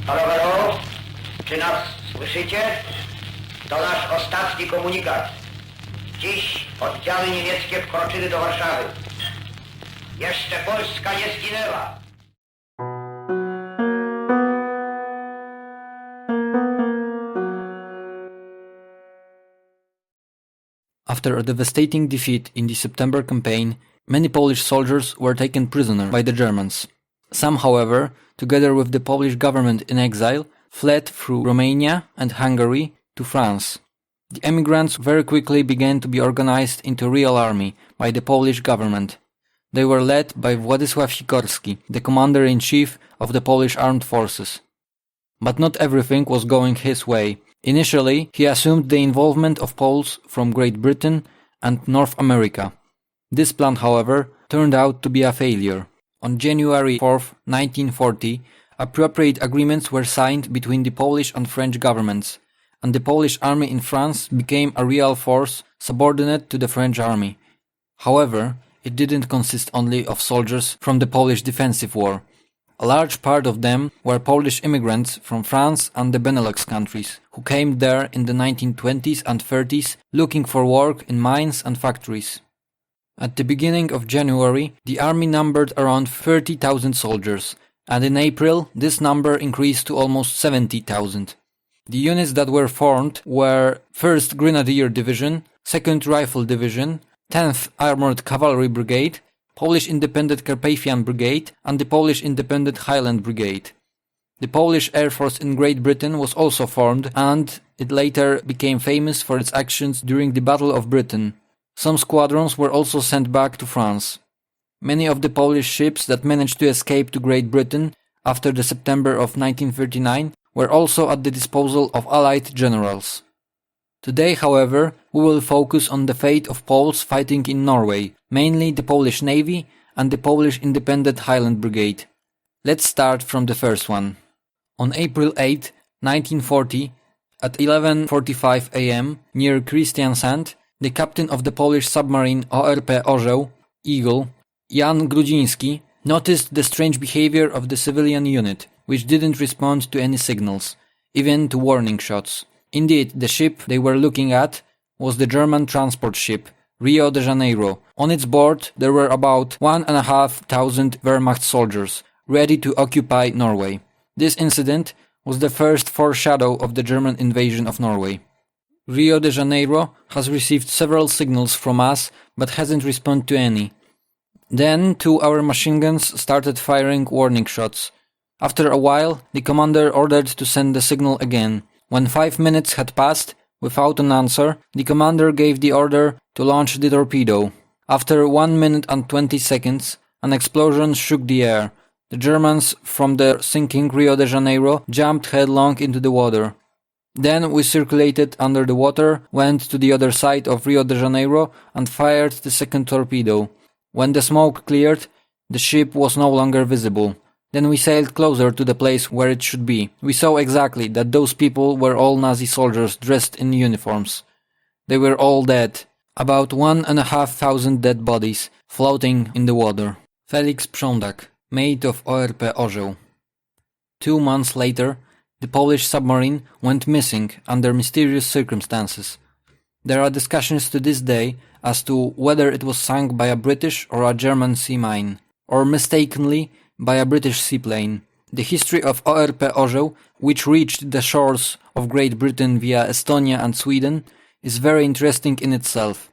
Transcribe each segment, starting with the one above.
Halo, halo? Czy nas słyszycie? To nasz ostatni komunikat. Dziś oddziały niemieckie wkroczyły do Warszawy. Jeszcze Polska nie zginęła. After a devastating defeat in the September campaign, many Polish soldiers were taken prisoner by the Germans. Some, however, together with the Polish government in exile, fled through Romania and Hungary to France. The emigrants very quickly began to be organized into a real army by the Polish government. They were led by Władysław Sikorski, the commander-in-chief of the Polish armed forces. But not everything was going his way. Initially, he assumed the involvement of Poles from Great Britain and North America. This plan, however, turned out to be a failure. On January 4, 1940, appropriate agreements were signed between the Polish and French governments, and the Polish army in France became a real force subordinate to the French army. However, it didn't consist only of soldiers from the Polish defensive war. A large part of them were Polish immigrants from France and the Benelux countries, who came there in the 1920s and 30s looking for work in mines and factories. At the beginning of January, the army numbered around 30,000 soldiers, and in April this number increased to almost 70,000. The units that were formed were 1st Grenadier Division, 2nd Rifle Division, 10th Armored Cavalry Brigade, Polish Independent Carpathian Brigade and the Polish Independent Highland Brigade. The Polish Air Force in Great Britain was also formed, and it later became famous for its actions during the Battle of Britain. Some squadrons were also sent back to France. Many of the Polish ships that managed to escape to Great Britain after the September of 1939 were also at the disposal of Allied generals. Today, however, we will focus on the fate of Poles fighting in Norway, mainly the Polish Navy and the Polish Independent Highland Brigade. Let's start from the first one. On April 8, 1940, at 11:45 am, near Kristiansand, the captain of the Polish submarine ORP Orzeł, Eagle, Jan Grudziński, noticed the strange behavior of the civilian unit, which didn't respond to any signals, even to warning shots. Indeed, the ship they were looking at was the German transport ship, Rio de Janeiro. On its board there were about 1,500 Wehrmacht soldiers, ready to occupy Norway. This incident was the first foreshadow of the German invasion of Norway. Rio de Janeiro has received several signals from us, but hasn't responded to any. Then 2 our machine guns started firing warning shots. After a while, the commander ordered to send the signal again. When 5 minutes had passed, without an answer, the commander gave the order to launch the torpedo. After 1 minute and 20 seconds, an explosion shook the air. The Germans from the sinking Rio de Janeiro jumped headlong into the water. Then we circulated under the water, went to the other side of Rio de Janeiro and fired the second torpedo. When the smoke cleared, the ship was no longer visible. Then we sailed closer to the place where it should be. We saw exactly that those people were all Nazi soldiers dressed in uniforms. They were all dead. About 1,500 dead bodies floating in the water. Felix Prządak, mate of ORP Orzeł. 2 months later, the Polish submarine went missing under mysterious circumstances. There are discussions to this day as to whether it was sunk by a British or a German sea mine, or mistakenly by a British seaplane. The history of ORP Orzeł, which reached the shores of Great Britain via Estonia and Sweden, is very interesting in itself.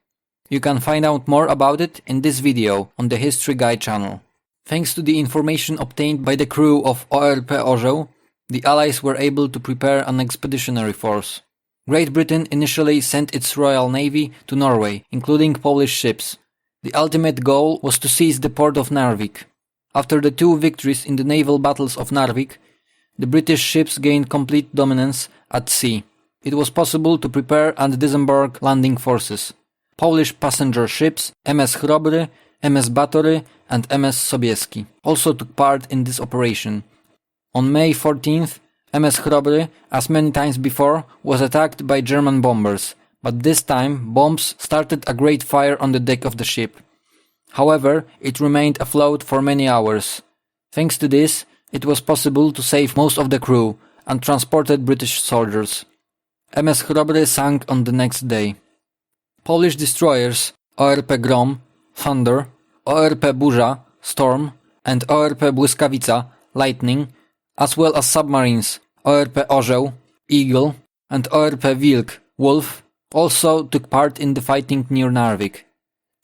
You can find out more about it in this video on the History Guy channel. Thanks to the information obtained by the crew of ORP Orzeł, the Allies were able to prepare an expeditionary force. Great Britain initially sent its Royal Navy to Norway, including Polish ships. The ultimate goal was to seize the port of Narvik. After the 2 victories in the naval battles of Narvik, the British ships gained complete dominance at sea. It was possible to prepare and disembark landing forces. Polish passenger ships MS Chrobry, MS Batory and MS Sobieski also took part in this operation. On May 14th, MS Chrobry, as many times before, was attacked by German bombers, but this time bombs started a great fire on the deck of the ship. However, it remained afloat for many hours. Thanks to this, it was possible to save most of the crew and transported British soldiers. MS Chrobry sank on the next day. Polish destroyers ORP Grom, Thunder, ORP Burza, Storm, and ORP Błyskawica, Lightning, as well as submarines ORP Orzeł, Eagle, and ORP Wilk, Wolf, also took part in the fighting near Narvik.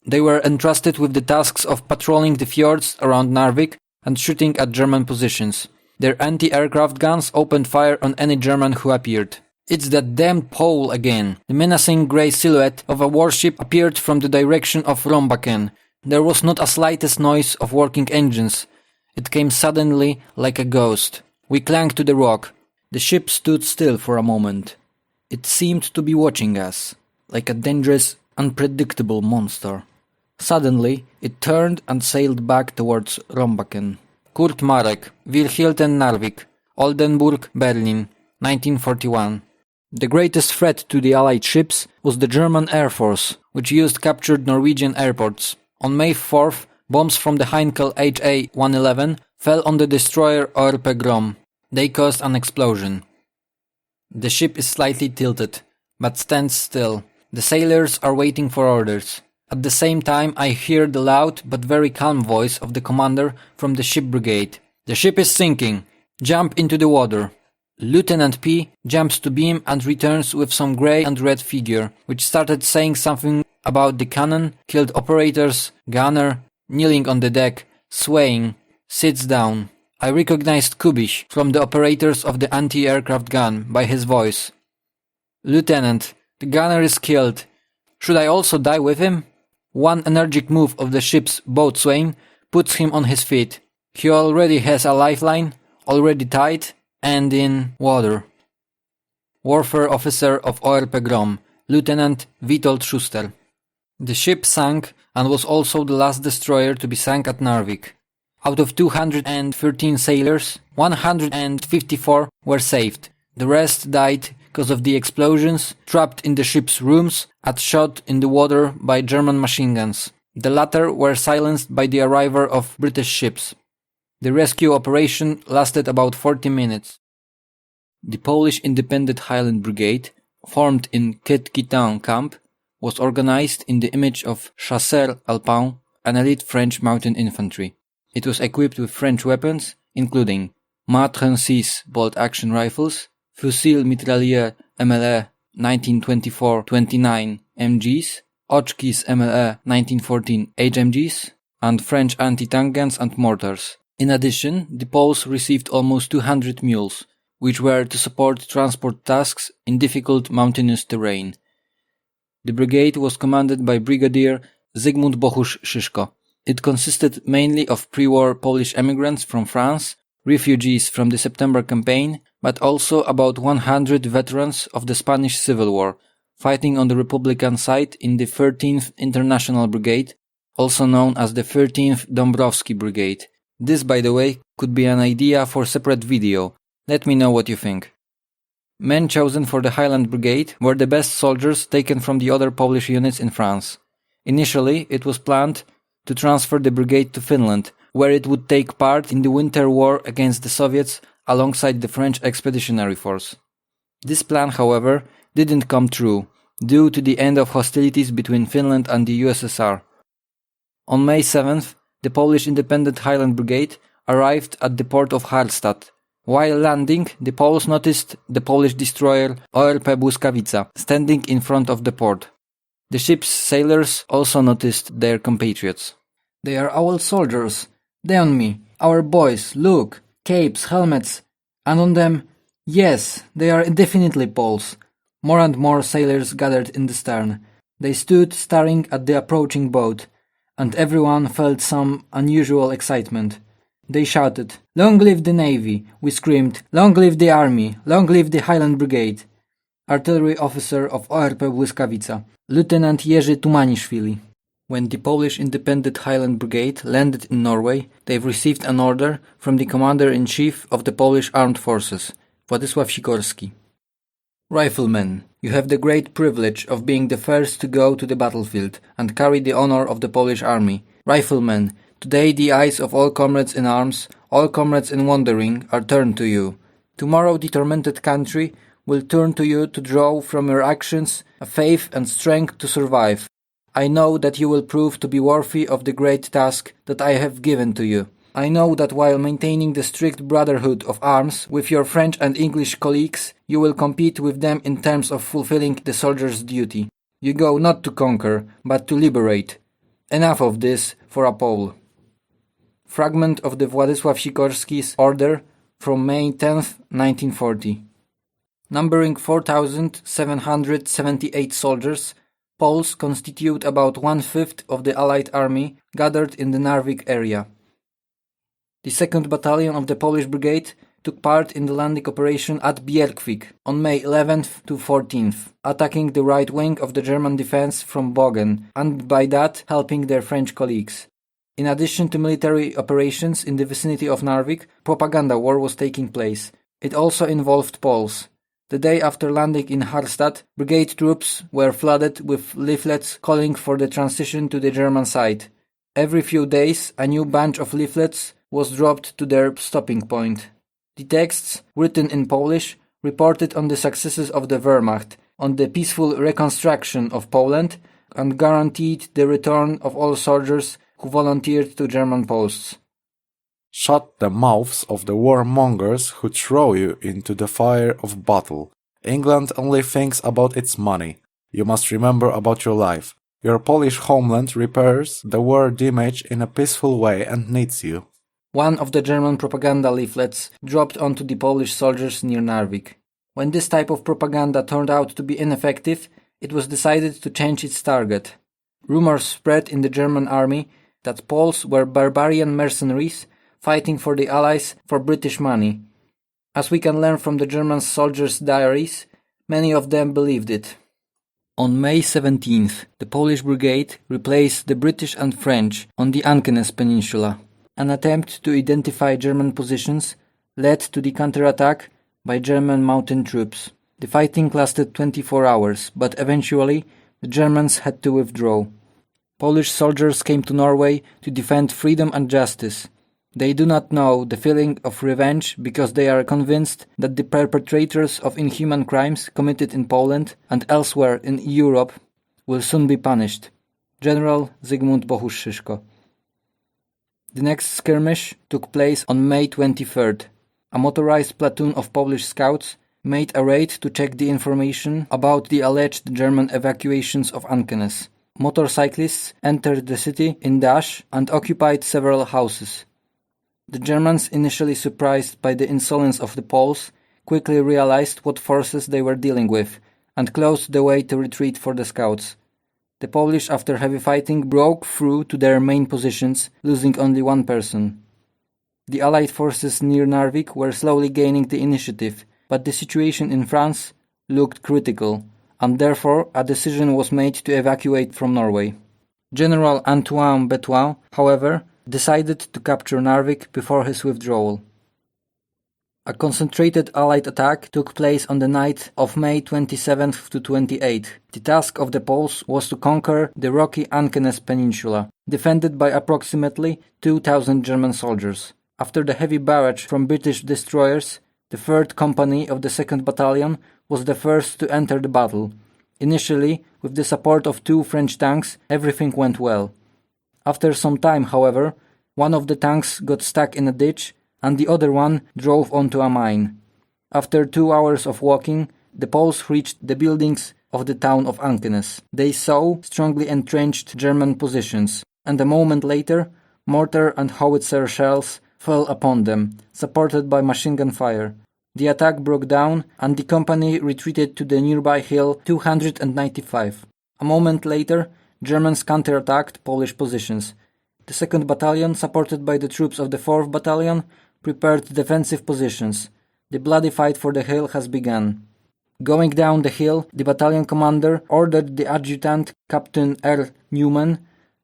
They were entrusted with the tasks of patrolling the fjords around Narvik and shooting at German positions. Their anti-aircraft guns opened fire on any German who appeared. It's that damned pole again. The menacing grey silhouette of a warship appeared from the direction of Rombaken. There was not a slightest noise of working engines. It came suddenly like a ghost. We clung to the rock. The ship stood still for a moment. It seemed to be watching us, like a dangerous, unpredictable monster. Suddenly, it turned and sailed back towards Rombaken. Kurt Marek, Wilhelten Narvik, Oldenburg, Berlin, 1941. The greatest threat to the Allied ships was the German Air Force, which used captured Norwegian airports. On May 4th, bombs from the Heinkel HA-111 fell on the destroyer ORP Grom. They caused an explosion. The ship is slightly tilted, but stands still. The sailors are waiting for orders. At the same time, I hear the loud but very calm voice of the commander from the ship brigade. The ship is sinking. Jump into the water. Lieutenant P jumps to beam and returns with some grey and red figure, which started saying something about the cannon, killed operators, gunner, kneeling on the deck, swaying, sits down. I recognized Kubish from the operators of the anti-aircraft gun by his voice. Lieutenant, the gunner is killed. Should I also die with him? One energetic move of the ship's boatswain puts him on his feet. He already has a lifeline, already tied, and in water. Warfare officer of ORP Grom, Lieutenant Witold Schuster. The ship sank and was also the last destroyer to be sunk at Narvik. Out of 213 sailors, 154 were saved. The rest died because of the explosions, trapped in the ship's rooms, and shot in the water by German machine guns. The latter were silenced by the arrival of British ships. The rescue operation lasted about 40 minutes. The Polish Independent Highland Brigade, formed in Quetquitan camp, was organized in the image of Chasseurs Alpins, an elite French mountain infantry. It was equipped with French weapons, including Ma-36 bolt-action rifles, Fusil Mitrailleur MLE 1924-29 MGs, Oczkis MLE 1914 HMGs, and French anti-tank guns and mortars. In addition, the Poles received almost 200 mules, which were to support transport tasks in difficult mountainous terrain. The brigade was commanded by Brigadier Zygmunt Bohusz-Szyszko. It consisted mainly of pre-war Polish emigrants from France, refugees from the September campaign, but also about 100 veterans of the Spanish Civil War, fighting on the Republican side in the 13th International Brigade, also known as the 13th Dąbrowski Brigade. This, by the way, could be an idea for separate video. Let me know what you think. Men chosen for the Highland Brigade were the best soldiers taken from the other Polish units in France. Initially, it was planned to transfer the brigade to Finland, where it would take part in the Winter War against the Soviets alongside the French Expeditionary Force. This plan, however, didn't come true, due to the end of hostilities between Finland and the USSR. On May 7th, the Polish Independent Highland Brigade arrived at the port of Hallstatt. While landing, the Poles noticed the Polish destroyer ORP Błyskawica standing in front of the port. The ship's sailors also noticed their compatriots. "They are our soldiers. They on me. Our boys, look. Capes, helmets. And on them, yes, they are definitely Poles." More and more sailors gathered in the stern. They stood staring at the approaching boat, and everyone felt some unusual excitement. They shouted, "Long live the Navy!" We screamed, "Long live the Army! Long live the Highland Brigade!" Artillery officer of ORP Błyskawica, Lieutenant Jerzy Tumaniszwili. When the Polish Independent Highland Brigade landed in Norway, they received an order from the Commander-in-Chief of the Polish Armed Forces, Władysław Sikorski. "Riflemen, you have the great privilege of being the first to go to the battlefield and carry the honor of the Polish army. Riflemen, today the eyes of all comrades in arms all comrades in wandering are turned to you. Tomorrow the tormented country will turn to you to draw from your actions a faith and strength to survive. I know that you will prove to be worthy of the great task that I have given to you. I know that while maintaining the strict brotherhood of arms with your French and English colleagues, you will compete with them in terms of fulfilling the soldier's duty. You go not to conquer, but to liberate. Enough of this for a Pole. Fragment of the Władysław Sikorski's order from May 10th, 1940. Numbering 4,778 soldiers, Poles constitute about 1/5 of the Allied army gathered in the Narvik area. The 2nd Battalion of the Polish Brigade took part in the landing operation at Bierkwik on May 11th to 14th, attacking the right wing of the German defense from Bogen, and by that helping their French colleagues. In addition to military operations in the vicinity of Narvik, propaganda war was taking place. It also involved Poles. The day after landing in Harstad, brigade troops were flooded with leaflets calling for the transition to the German side. Every few days, a new bunch of leaflets was dropped to their stopping point. The texts, written in Polish, reported on the successes of the Wehrmacht, on the peaceful reconstruction of Poland, and guaranteed the return of all soldiers who volunteered to German posts. Shut the mouths of the warmongers who throw you into the fire of battle. England only thinks about its money. You must remember about your life. Your Polish homeland repairs the war damage in a peaceful way and needs you. One of the German propaganda leaflets dropped onto the Polish soldiers near Narvik. When this type of propaganda turned out to be ineffective, it was decided to change its target. Rumors spread in the German army that Poles were barbarian mercenaries fighting for the Allies for British money. As we can learn from the German soldiers' diaries, many of them believed it. On May 17th, the Polish brigade replaced the British and French on the Ankenes Peninsula. An attempt to identify German positions led to the counterattack by German mountain troops. The fighting lasted 24 hours, but eventually the Germans had to withdraw. Polish soldiers came to Norway to defend freedom and justice. They do not know the feeling of revenge because they are convinced that the perpetrators of inhuman crimes committed in Poland and elsewhere in Europe will soon be punished. General Zygmunt Bohusz-Szyszko. The next skirmish took place on May 23rd. A motorized platoon of Polish scouts made a raid to check the information about the alleged German evacuations of Ankenes. Motorcyclists entered the city in dash and occupied several houses. The Germans, initially surprised by the insolence of the Poles, quickly realized what forces they were dealing with and closed the way to retreat for the scouts. The Polish, after heavy fighting, broke through to their main positions, losing only one person. The Allied forces near Narvik were slowly gaining the initiative, but the situation in France looked critical, and therefore a decision was made to evacuate from Norway. General Antoine Bethune, however, decided to capture Narvik before his withdrawal. A concentrated Allied attack took place on the night of May 27th to 28th. The task of the Poles was to conquer the rocky Ankenes Peninsula, defended by approximately 2,000 German soldiers. After the heavy barrage from British destroyers, the 3rd Company of the 2nd Battalion was the first to enter the battle. Initially, with the support of 2 French tanks, everything went well. After some time, however, one of the tanks got stuck in a ditch and the other one drove onto a mine. After 2 hours of walking, the Poles reached the buildings of the town of Ankenes. They saw strongly entrenched German positions, and a moment later, mortar and howitzer shells fell upon them, supported by machine gun fire. The attack broke down and the company retreated to the nearby hill 295. A moment later, Germans counterattacked Polish positions. The 2nd Battalion, supported by the troops of the 4th Battalion, prepared defensive positions. The bloody fight for the hill has begun. Going down the hill, the battalion commander ordered the adjutant, Captain R. Newman,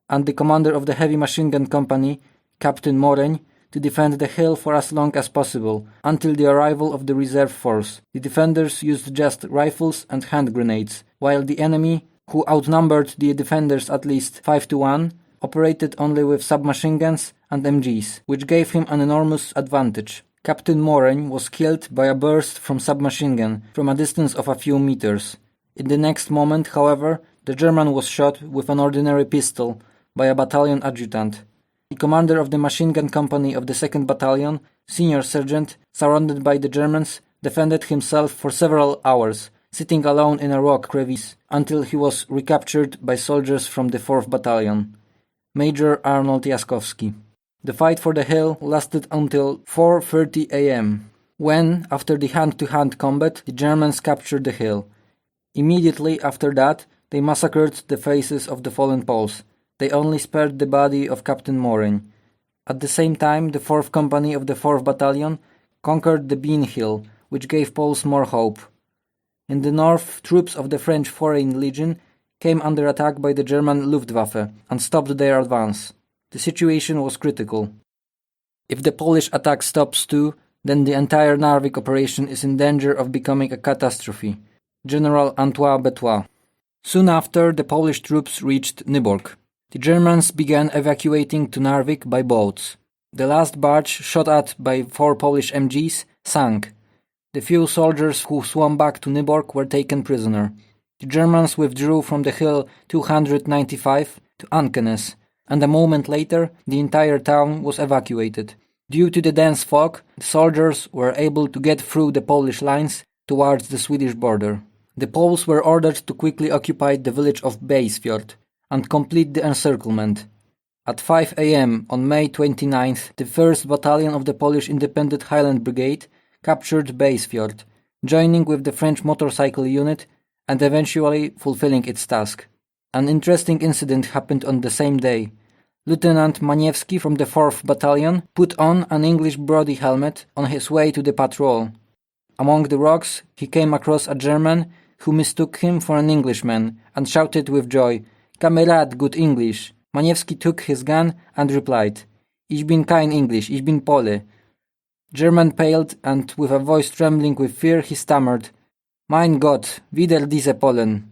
and the commander of the heavy machine gun company, Captain Moreń, to defend the hill for as long as possible, until the arrival of the reserve force. The defenders used just rifles and hand grenades, while the enemy, who outnumbered the defenders at least 5-1, operated only with submachine guns and MGs, which gave him an enormous advantage. Captain Moraine was killed by a burst from submachine gun from a distance of a few meters. In the next moment, however, the German was shot with an ordinary pistol by a battalion adjutant. The commander of the machine gun company of the 2nd Battalion, senior sergeant, surrounded by the Germans, defended himself for several hours, sitting alone in a rock crevice until he was recaptured by soldiers from the 4th Battalion. Major Arnold Jaskowski. The fight for the hill lasted until 4:30 a.m., when, after the hand-to-hand combat, the Germans captured the hill. Immediately after that, they massacred the faces of the fallen Poles. They only spared the body of Captain Moraine. At the same time, the 4th Company of the 4th Battalion conquered the Bean Hill, which gave Poles more hope. In the north, troops of the French Foreign Legion came under attack by the German Luftwaffe and stopped their advance. The situation was critical. If the Polish attack stops too, then the entire Narvik operation is in danger of becoming a catastrophe. General Antoine Betoit. Soon after, the Polish troops reached Nyborg. The Germans began evacuating to Narvik by boats. The last barge, shot at by 4 Polish MGs, sank. The few soldiers who swam back to Nyborg were taken prisoner. The Germans withdrew from the hill 295 to Ankenes, and a moment later the entire town was evacuated. Due to the dense fog, the soldiers were able to get through the Polish lines towards the Swedish border. The Poles were ordered to quickly occupy the village of Beisfjord and complete the encirclement. At 5 a.m. on May 29th, the 1st Battalion of the Polish Independent Highland Brigade captured Beisfjord, joining with the French motorcycle unit and eventually fulfilling its task. An interesting incident happened on the same day. Lieutenant Maniewski from the 4th Battalion put on an English Brody helmet on his way to the patrol. Among the rocks, he came across a German who mistook him for an Englishman and shouted with joy, "Kamerad, good English." Maniewski took his gun and replied, "Ich bin kein English, ich bin Pole." German paled, and with a voice trembling with fear he stammered, "Mein Gott, wieder diese Polen."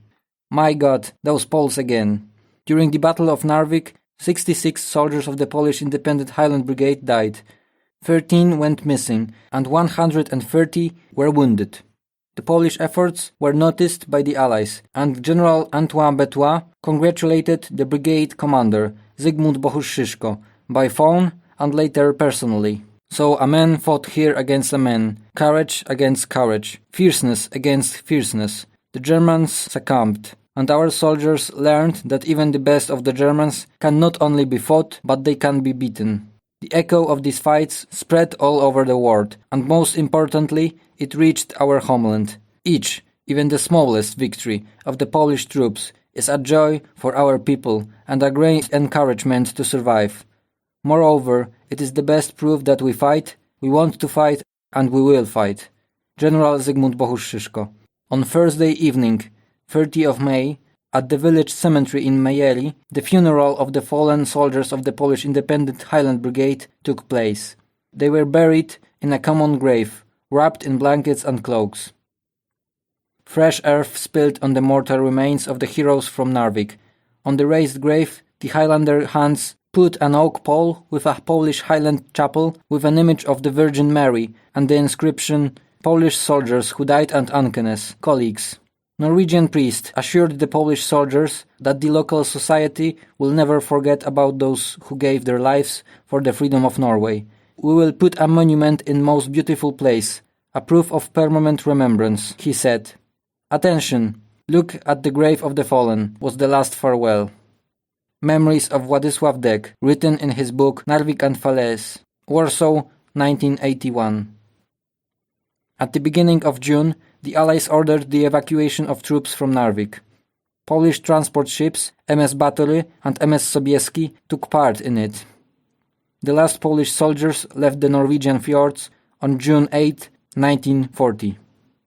My God, those Poles again. During the Battle of Narvik, 66 soldiers of the Polish Independent Highland Brigade died. 13 went missing, and 130 were wounded. The Polish efforts were noticed by the Allies, and General Antoine Betoit congratulated the brigade commander, Zygmunt Bohusz-Szyszko, by phone and later personally. So a man fought here against a man, courage against courage, fierceness against fierceness. The Germans succumbed, and our soldiers learned that even the best of the Germans can not only be fought, but they can be beaten. The echo of these fights spread all over the world, and most importantly, it reached our homeland. Each, even the smallest victory of the Polish troops is a joy for our people and a great encouragement to survive. Moreover, it is the best proof that we fight, we want to fight, and we will fight. General Zygmunt Bohusz-Szyszko. On Thursday evening, 30 of May, at the village cemetery in Majeli, the funeral of the fallen soldiers of the Polish Independent Highland Brigade took place. They were buried in a common grave, wrapped in blankets and cloaks. Fresh earth spilled on the mortal remains of the heroes from Narvik. On the raised grave, the Highlander Hans put an oak pole with a Polish Highland chapel with an image of the Virgin Mary and the inscription, "Polish soldiers who died at Ankenes, colleagues." Norwegian priest assured the Polish soldiers that the local society will never forget about those who gave their lives for the freedom of Norway. "We will put a monument in most beautiful place, a proof of permanent remembrance," he said. "Attention! Look at the grave of the fallen," was the last farewell. Memories of Władysław Dek, written in his book Narvik and Falaise, Warsaw, 1981. At the beginning of June, the Allies ordered the evacuation of troops from Narvik. Polish transport ships MS Batory and MS Sobieski took part in it. The last Polish soldiers left the Norwegian fjords on June 8, 1940.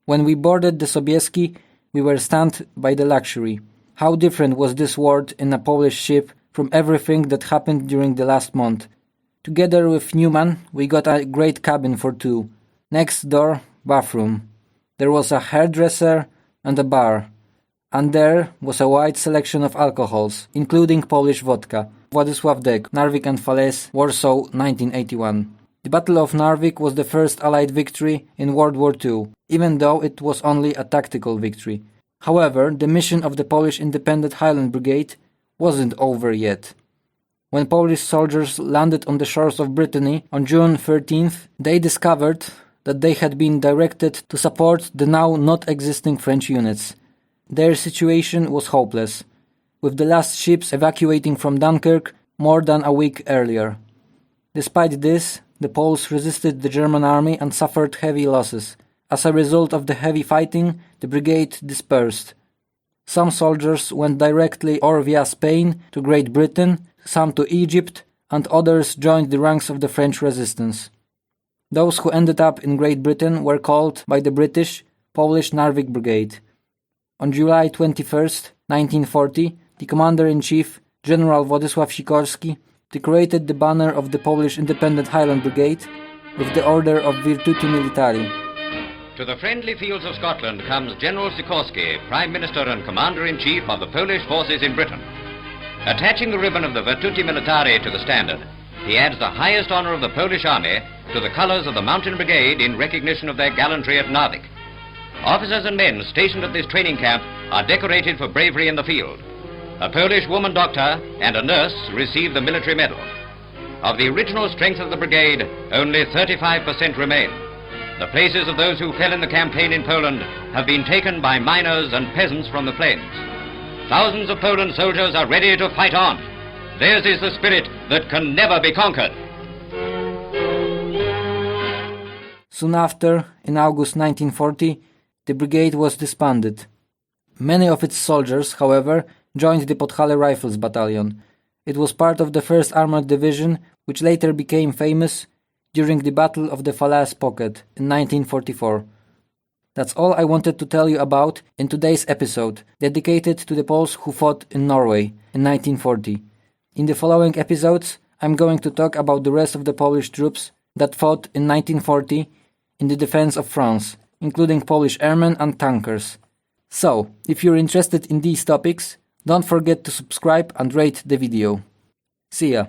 When we boarded the Sobieski, we were stunned by the luxury. How different was this world in a Polish ship from everything that happened during the last month. Together with Newman, we got a great cabin for two. Next door, bathroom. There was a hairdresser and a bar, and there was a wide selection of alcohols, including Polish vodka. Władysław Dek, Narvik and Falaise, Warsaw, 1981. The Battle of Narvik was the first Allied victory in World War II, even though it was only a tactical victory. However, the mission of the Polish Independent Highland Brigade wasn't over yet. When Polish soldiers landed on the shores of Brittany on June 13th, they discovered that they had been directed to support the now not existing French units. Their situation was hopeless, with the last ships evacuating from Dunkirk more than a week earlier. Despite this, the Poles resisted the German army and suffered heavy losses. As a result of the heavy fighting, the brigade dispersed. Some soldiers went directly or via Spain to Great Britain, some to Egypt, and others joined the ranks of the French resistance. Those who ended up in Great Britain were called by the British Polish Narvik Brigade. On July 21st, 1940, the Commander-in-Chief, General Władysław Sikorski, decorated the banner of the Polish Independent Highland Brigade with the Order of Virtuti Militari. To the friendly fields of Scotland comes General Sikorski, Prime Minister and Commander-in-Chief of the Polish forces in Britain. Attaching the ribbon of the Virtuti Militari to the standard, he adds the highest honor of the Polish army to the colors of the Mountain Brigade in recognition of their gallantry at Narvik. Officers and men stationed at this training camp are decorated for bravery in the field. A Polish woman doctor and a nurse receive the military medal. Of the original strength of the brigade, only 35% remain. The places of those who fell in the campaign in Poland have been taken by miners and peasants from the plains. Thousands of Poland soldiers are ready to fight on. Theirs is the spirit that can never be conquered. Soon after, in August 1940, the brigade was disbanded. Many of its soldiers, however, joined the Podhale Rifles Battalion. It was part of the 1st Armored Division, which later became famous during the Battle of the Falaise Pocket in 1944. That's all I wanted to tell you about in today's episode, dedicated to the Poles who fought in Norway in 1940. In the following episodes, I'm going to talk about the rest of the Polish troops that fought in 1940 in the defense of France, including Polish airmen and tankers. So, if you're interested in these topics, don't forget to subscribe and rate the video. See ya!